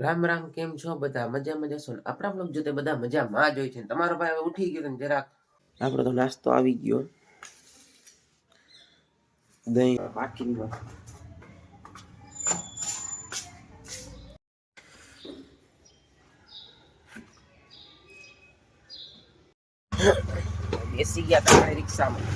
રામ રામ, કેમ છો બધા? મજામાં જશો ને? આપણા બ્લોગ જોતે બધા મજામાં જ હોય છે. તમારો ભાઈ હવે ઉઠી ગયો ને જરાક આપણો તો નાસ્તો આવી ગયો. દહીં પાકીમાં બેસી ગયા હતા રિક્ષામાં.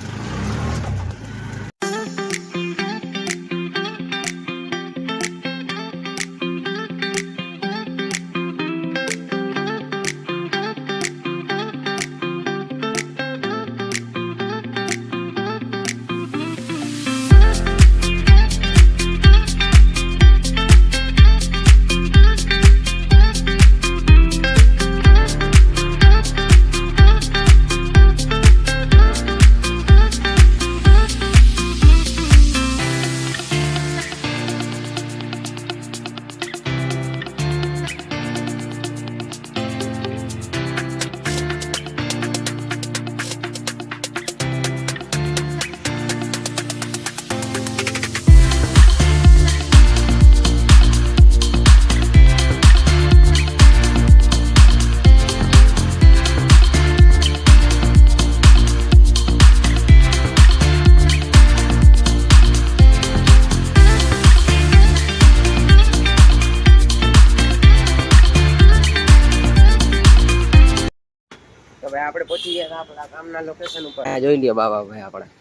હવે આપણે પહોંચી ગયા આપણા કામના લોકેશન ઉપર. આ જોઈ લ્યો બાબા ભાઈ આપણા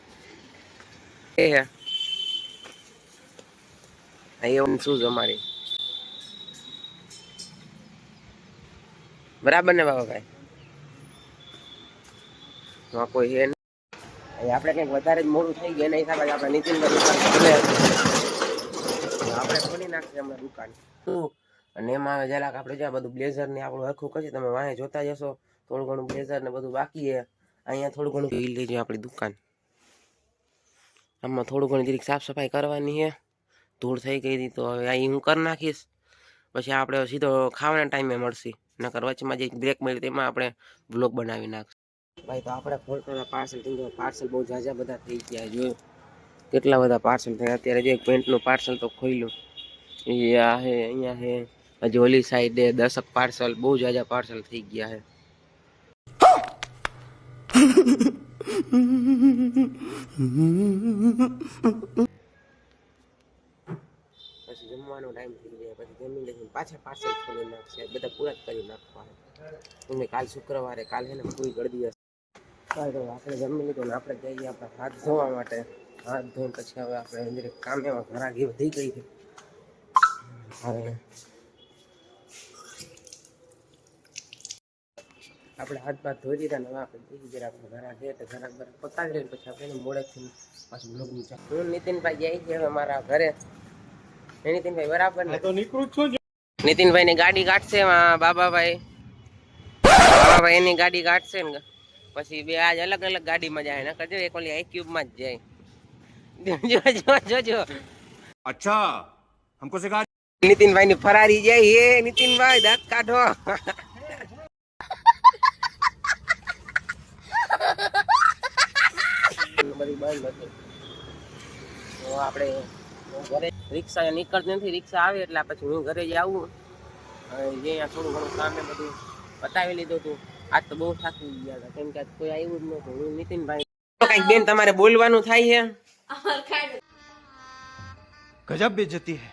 એવું શું છે અમારી બરાબર ને બાબા ભાઈ? કોઈ હે આપણે કંઈક વધારે જ મોડું થઈ ગયું એના હિસાબે આપણે નીતિનભાઈ દુકાન ખોલે આપણે ખોલી નાખીએ હમણાં દુકાન. અને એમાં હવે જરાક આપણે જ્યાં બધું બ્લેઝર ને આપણું હરખું કરીએ તમે વાંહે જોતા જશો. થોડું ઘણું બ્લેઝર ને બધું બાકી છે. અહીંયા થોડું ઘણું જોઈ લેજો આપણી દુકાન. આમાં થોડું ઘણું જરીક સાફ સફાઈ કરવાની છે. ધૂળ થઈ ગઈ હતી તો હવે અહીં હું કરી નાખીશ. પછી આપણે સીધો ખાવાના ટાઈમે મળશે. નકર વચમાં જે બ્રેક મળી તેમાં આપણે બ્લોગ બનાવી નાખશું. ભાઈ તો આપણે ખોલતા પાર્સલ થઈ ગયા. પાર્સલ બહુ ઝાઝા બધા થઈ ગયા. જોયું કેટલા બધા પાર્સલ થયા. અત્યારે જે પેન્ટનું પાર્સલ તો ખોલ્યું અહીંયા હે, અહીંયા હે, હજી ઓલી સાઈડે 10 પાર્સલ બહુ ઝાઝા પાર્સલ થઈ ગયા છે. પછી જમવાનો ટાઈમ થઈ જાય પછી જમી લઈને પાછા પાર્સલ ખોલી નાખશે. બધા પૂરા જ કરી નાખવા. તમને કાલ શુક્રવારે કાલ છે ને પૂરી ગળદી હશે. આપણે જમી લીધું ને આપણે જઈએ આપણે હાથ ધોવા માટે. હાથ ધોઈને પછી હવે આપણે અંદર કામ એમાં ઘરાગી વધી ગઈ છે. હવે આપણે હાથ બાથ ધોઈ દીધા ને હવે આપણે જઈએ જરા આપણે ઘરાક છે એટલે ઘરાક બરાક પતાવી લઈને પછી આપણે મોડેથી પાછું બ્લોગની ચાલ. હું નીતિનભાઈ જાય છે હવે મારા ઘરે. નીતિનભાઈ બરાબર ને? તો નીકળું છું. નીતિનભાઈ ની ગાડી કાઢશે બાબાભાઈ એની ગાડી કાઢશે ને પછી બે આજ અલગ અલગ ગાડીમાં જાય. નકર જો એક ઓલી આઈક્યુબ માં જ જાય. જોજો અચ્છા हमको सिखा. નીતિનભાઈ ની ફરારી જાય. એ નીતિનભાઈ દાંત કાઢો. બધી બંધ હતી તો આપણે ઘરે રિક્ષા નીકળતી નથી. રિક્ષા આવે એટલે પછી હું ઘરે જ આવું. જે અહીંયા થોડું ઘણું કામ એ બધું પતાવી લીધું હતું. આજ તો બહુ થાકી ગયા હતા કેમ કે કોઈ આવ્યું જ નતું. હું નીતિનભાઈ કઈક બેન તમારે બોલવાનું થાય છે. गजब बेइज्जती है.